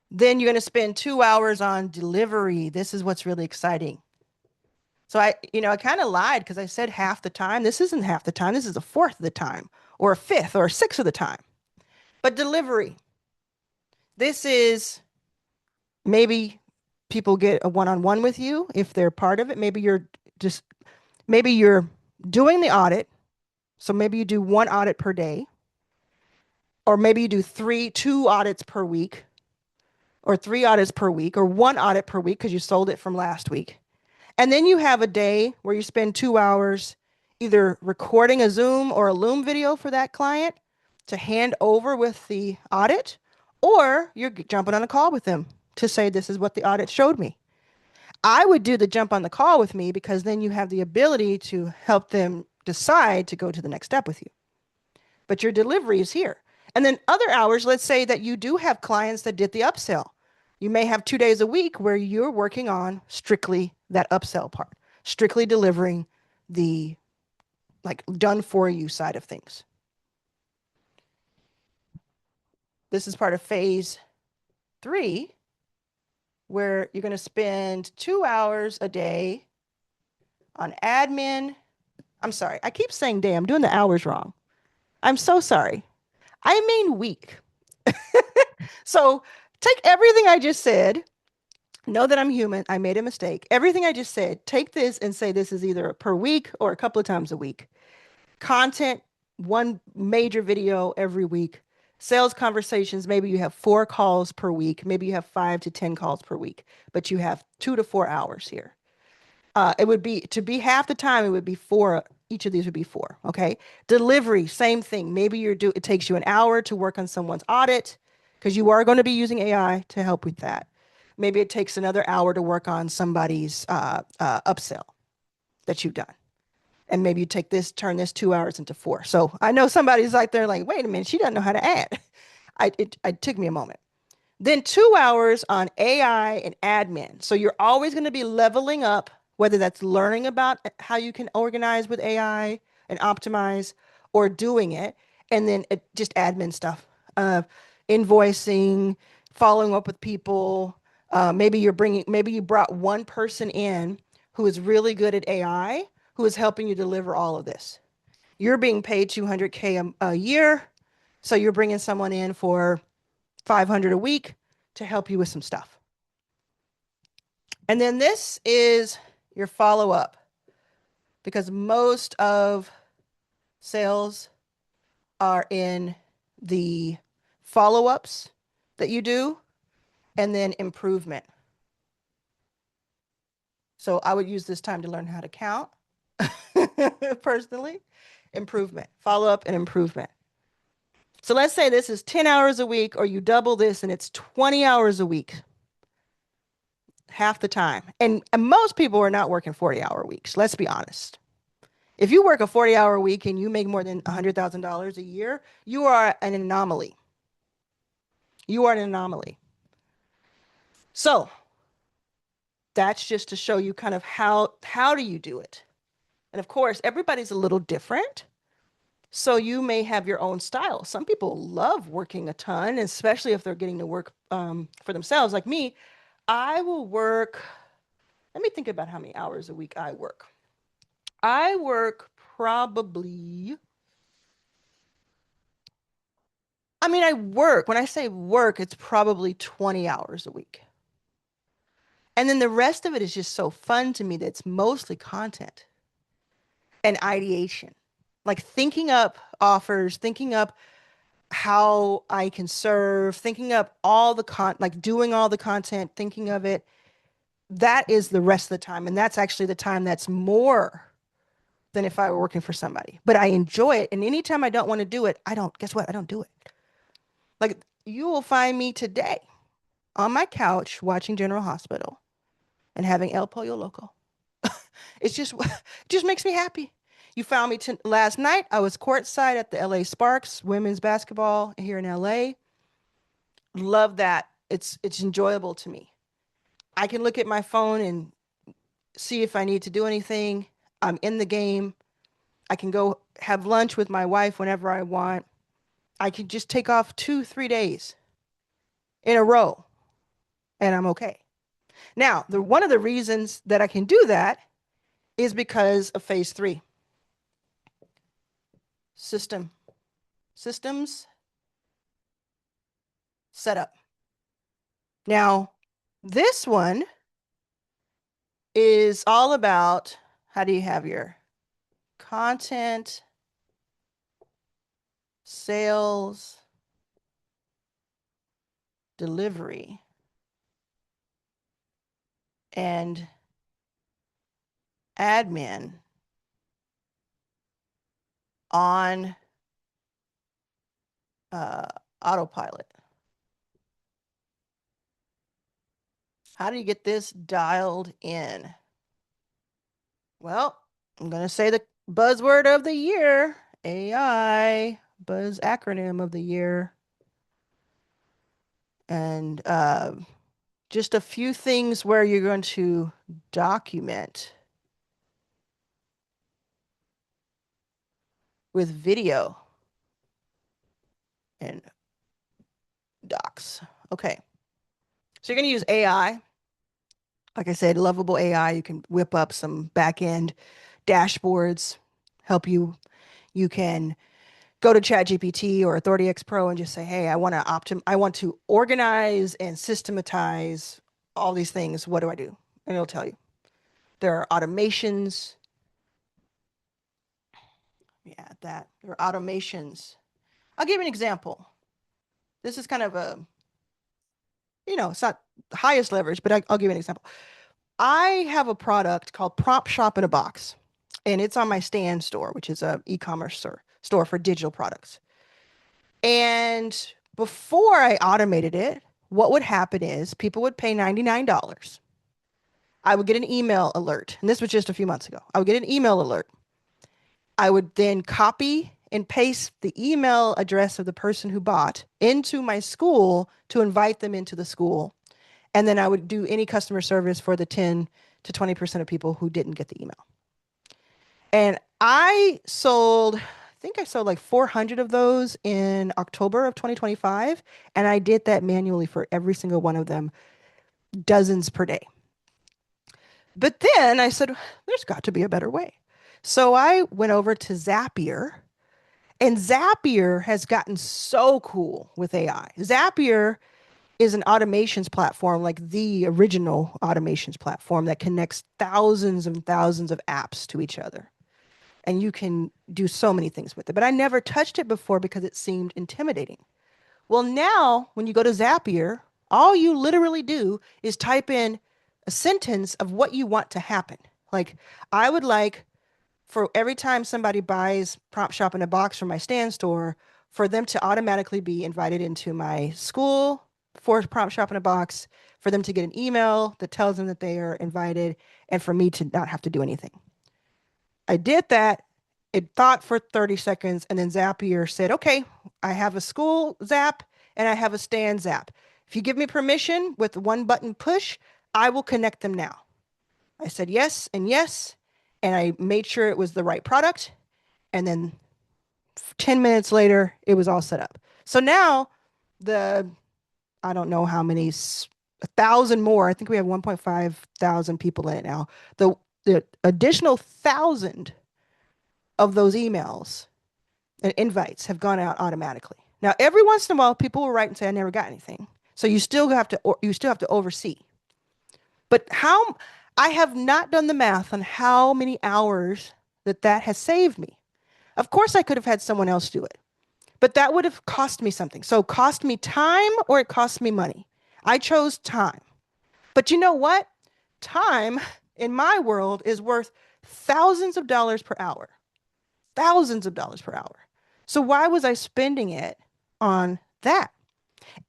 Then you're going to spend 2 hours on delivery. This is what's really exciting. So I kind of lied because I said half the time. This isn't half the time. This is a fourth of the time, or a fifth, or a sixth of the time. But delivery, this is maybe people get a one-on-one with you if they're part of it. Maybe you're doing the audit. So maybe you do 1 audit per day, or maybe you do 2 audits per week, or 3 audits per week, or 1 audit per week because you sold it from last week. And then you have a day where you spend 2 hours either recording a Zoom or a Loom video for that client to hand over with the audit, or you're jumping on a call with them to say, this is what the audit showed me. I would do the jump on the call with me because then you have the ability to help them decide to go to the next step with you. But your delivery is here. And then other hours, let's say that you do have clients that did the upsell. You may have 2 days a week where you're working on strictly that upsell part, strictly delivering the like done for you side of things. This is part of phase 3, where you're going to spend 2 hours a day on admin. I'm sorry, I keep saying day. I'm doing the hours wrong. I'm so sorry. I mean week. So take everything I just said. Know that I'm human. I made a mistake. Everything I just said, take this and say this is either per week or a couple of times a week. Content, 1 major video every week. Sales conversations, maybe you have 4 calls per week. Maybe you have 5 to 10 calls per week, but you have 2 to 4 hours here. It would be, to be half the time, it would be 4. Each of these would be 4. Okay. Delivery, same thing. Maybe it takes you an hour to work on someone's audit because you are going to be using AI to help with that. Maybe it takes another hour to work on somebody's upsell that you've done. And maybe you turn this 2 hours into 4. So I know somebody's like, they're like, wait a minute, she doesn't know how to add. It took me a moment. Then 2 hours on AI and admin. So you're always going to be leveling up, whether that's learning about how you can organize with AI and optimize, or doing it. And then just admin stuff, invoicing, following up with people. Maybe you brought one person in who is really good at AI, who is helping you deliver all of this. You're being paid $200K a year. So you're bringing someone in for $500 a week to help you with some stuff. And then this is your follow-up, because most of sales are in the follow-ups that you do, and then improvement. So I would use this time to learn how to count personally. Improvement, follow-up and improvement. So let's say this is 10 hours a week, or you double this and it's 20 hours a week, half the time. And most people are not working 40-hour weeks. Let's be honest. If you work a 40-hour week and you make more than $100,000 a year, you are an anomaly. You are an anomaly. So that's just to show you kind of how do you do it. And of course, everybody's a little different. So you may have your own style. Some people love working a ton, especially if they're getting to work for themselves. Like me, I will work, let me think about how many hours a week I work. I work probably, when I say work, it's probably 20 hours a week. And then the rest of it is just so fun to me that it's mostly content and ideation. Like thinking up offers, thinking up how I can serve, thinking up all the like doing all the content, thinking of it. That is the rest of the time. And that's actually the time that's more than if I were working for somebody. But I enjoy it. And anytime I don't want to do it, guess what? I don't do it. Like you will find me today on my couch watching General Hospital and having El Pollo Loco. It just makes me happy. You found me last night. I was courtside at the LA Sparks women's basketball here in LA. Love that. It's enjoyable to me. I can look at my phone and see if I need to do anything. I'm in the game. I can go have lunch with my wife whenever I want. I can just take off 2, 3 days in a row and I'm okay. Now, the one of the reasons that I can do that is because of phase three. Systems setup. Now, this one is all about how do you have your content, sales, delivery, and admin on uh, autopilot. How do you get this dialed in? Well, I'm going to say the buzzword of the year, AI, buzz acronym of the year. And just a few things where you're going to document with video and docs. Okay. So you're going to use AI. Like I said, lovable AI. You can whip up some back end dashboards, help you. You can go to ChatGPT or Authority X Pro and just say, hey, I want to organize and systematize all these things. What do I do? And it'll tell you. There are automations. Yeah, that. There are automations. I'll give you an example. This is kind of a, it's not the highest leverage, but I'll give you an example. I have a product called Prompt Shop in a Box, and it's on my Stand store, which is a e-commerce store for digital products. And before I automated it, what would happen is people would pay $99. I would get an email alert, and this was just a few months ago. I would get an email alert. I would then copy and paste the email address of the person who bought into my school to invite them into the school. And then I would do any customer service for the 10 to 20% of people who didn't get the email. And I think I sold like 400 of those in October of 2025. And I did that manually for every single one of them, dozens per day. But then I said, there's got to be a better way. So I went over to Zapier, and Zapier has gotten so cool with AI. Zapier is an automations platform, like the original automations platform that connects thousands and thousands of apps to each other. And you can do so many things with it. But I never touched it before because it seemed intimidating. Well, now when you go to Zapier, all you literally do is type in a sentence of what you want to happen. Like, I would like for every time somebody buys Prompt Shop in a Box from my Stand store, for them to automatically be invited into my school for Prompt Shop in a Box, for them to get an email that tells them that they are invited, and for me to not have to do anything. I did that. It thought for 30 seconds, and then Zapier said, okay, I have a school Zap and I have a Stand Zap. If you give me permission with one button push, I will connect them now. I said yes, and I made sure it was the right product. And then 10 minutes later, it was all set up. So now I don't know how many, 1,000 more. I think we have 1.5 thousand people in it now. The additional 1,000 of those emails and invites have gone out automatically. Now, every once in a while, people will write and say, I never got anything. So you still have to oversee. But I have not done the math on how many hours that has saved me. Of course, I could have had someone else do it, but that would have cost me something. So cost me time or it cost me money. I chose time. But you know what? Time in my world is worth thousands of dollars per hour. Thousands of dollars per hour. So why was I spending it on that?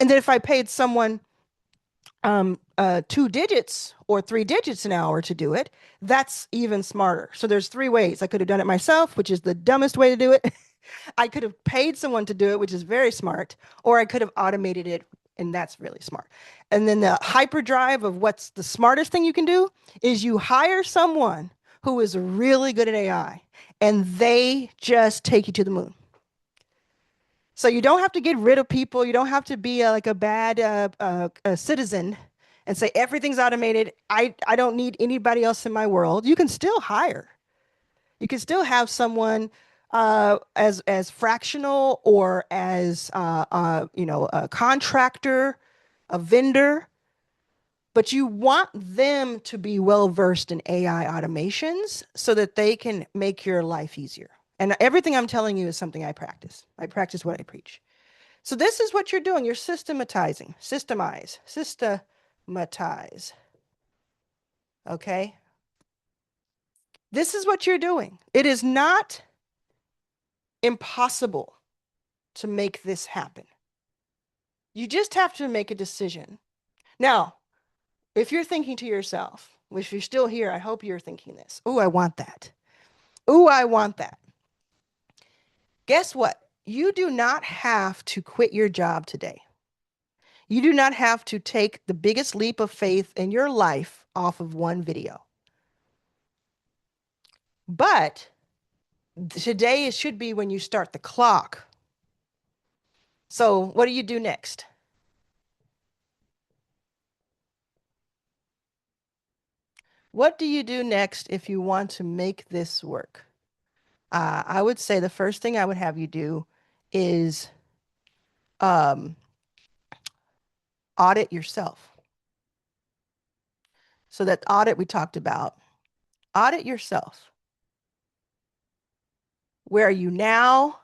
And then if I paid someone two digits or three digits an hour to do it, that's even smarter. So there's three ways. I could have done it myself, which is the dumbest way to do it. I could have paid someone to do it, which is very smart, or I could have automated it, and that's really smart. And then the hyperdrive of what's the smartest thing you can do is you hire someone who is really good at AI, and they just take you to the moon. So you don't have to get rid of people. You don't have to be like a bad citizen and say everything's automated. I don't need anybody else in my world. You can still hire. You can still have someone as fractional or as a contractor, a vendor, but you want them to be well versed in AI automations so that they can make your life easier. And everything I'm telling you is something I practice. I practice what I preach. So this is what you're doing. You're systematizing, systematize. Okay. This is what you're doing. It is not impossible to make this happen. You just have to make a decision. Now, if you're thinking to yourself, if you're still here, I hope you're thinking this. Oh, I want that. Oh, I want that. Guess what? You do not have to quit your job today. You do not have to take the biggest leap of faith in your life off of one video. But today should be when you start the clock. So what do you do next? What do you do next if you want to make this work? I would say the first thing I would have you do is audit yourself. So that audit we talked about, audit yourself. Where are you now?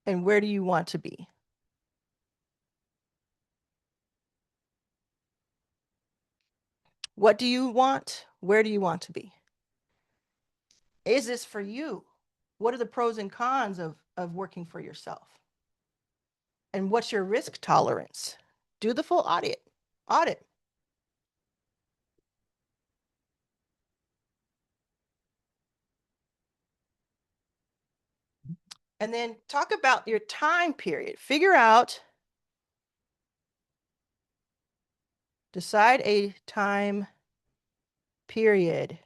And where do you want to be? What do you want? Where do you want to be? Is this for you? What are the pros and cons of working for yourself? And what's your risk tolerance? Do the full audit. Audit. And then talk about your time period. Figure out, decide a time period,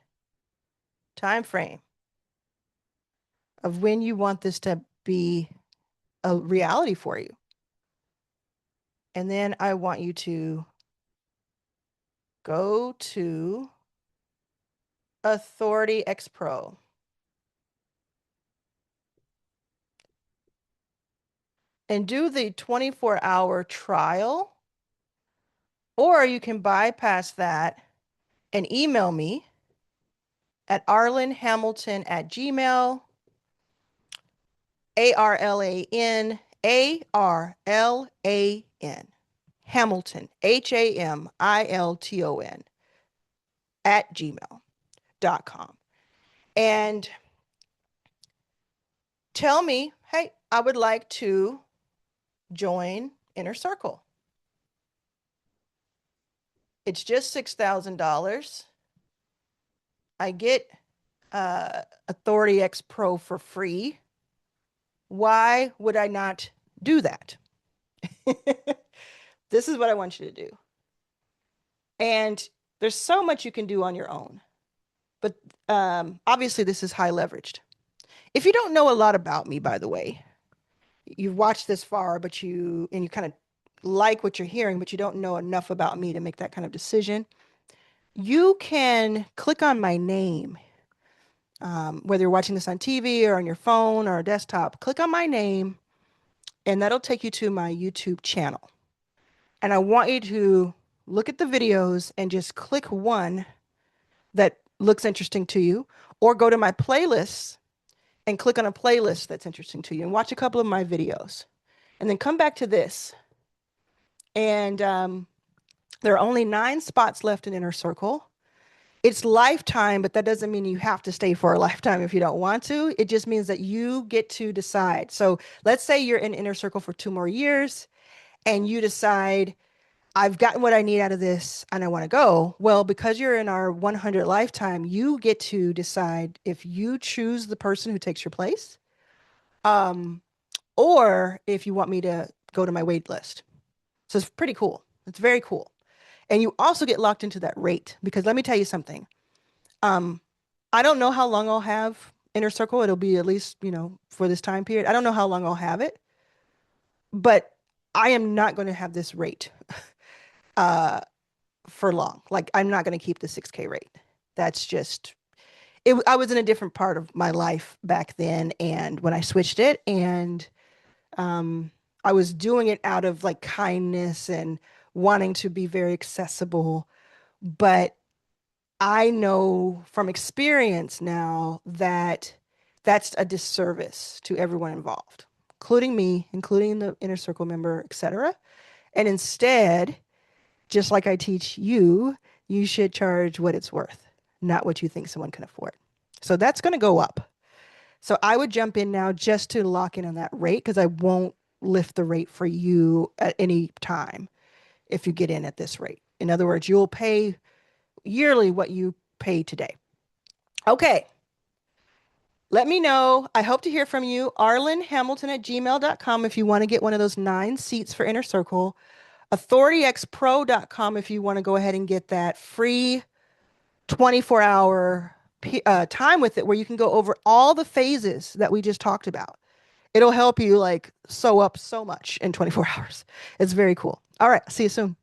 time frame of when you want this to be a reality for you. And then I want you to go to Authority X Pro. And do the 24-hour trial, or you can bypass that and email me at arlanhamilton@gmail, ARLAN, Hamilton, HAMILTON @gmail.com. And tell me, hey, I would like to join Inner Circle. It's just $6,000. I get Authority X Pro for free. Why would I not do that? This is what I want you to do. And there's so much you can do on your own. But obviously, this is high leveraged. If you don't know a lot about me, by the way, you've watched this far, but you kind of like what you're hearing, but you don't know enough about me to make that kind of decision, you can click on my name. Whether you're watching this on TV or on your phone or a desktop, click on my name, and that'll take you to my YouTube channel. And I want you to look at the videos and just click one that looks interesting to you, or go to my playlists and click on a playlist that's interesting to you and watch a couple of my videos. And then come back to this. And there are only 9 spots left in Inner Circle. It's lifetime, but that doesn't mean you have to stay for a lifetime if you don't want to. It just means that you get to decide. So let's say you're in Inner Circle for 2 more years and you decide, I've gotten what I need out of this and I want to go. Well, because you're in our 100 lifetime, you get to decide if you choose the person who takes your place, um, or if you want me to go to my wait list. So it's pretty cool. It's very cool. And you also get locked into that rate because let me tell you something. Um, I don't know how long I'll have Inner Circle. It'll be at least, for this time period. I don't know how long I'll have it, but I am not going to have this rate uh, for long. Like, I'm not going to keep the 6K rate. That's just it. I was in a different part of my life back then, and when I switched it, and um, I was doing it out of like kindness and wanting to be very accessible. But I know from experience now that that's a disservice to everyone involved, including me, including the inner circle member, etc. And instead, just like I teach you, you should charge what it's worth, not what you think someone can afford. So that's going to go up. So I would jump in now just to lock in on that rate because I won't lift the rate for you at any time if you get in at this rate. In other words, you'll pay yearly what you pay today. Okay. Let me know. I hope to hear from you. arlanhamilton@gmail.com if you want to get one of those 9 seats for Inner Circle. authorityxpro.com if you want to go ahead and get that free 24-hour time with it where you can go over all the phases that we just talked about. It'll help you like sew up so much in 24 hours. It's very cool. All right. See you soon.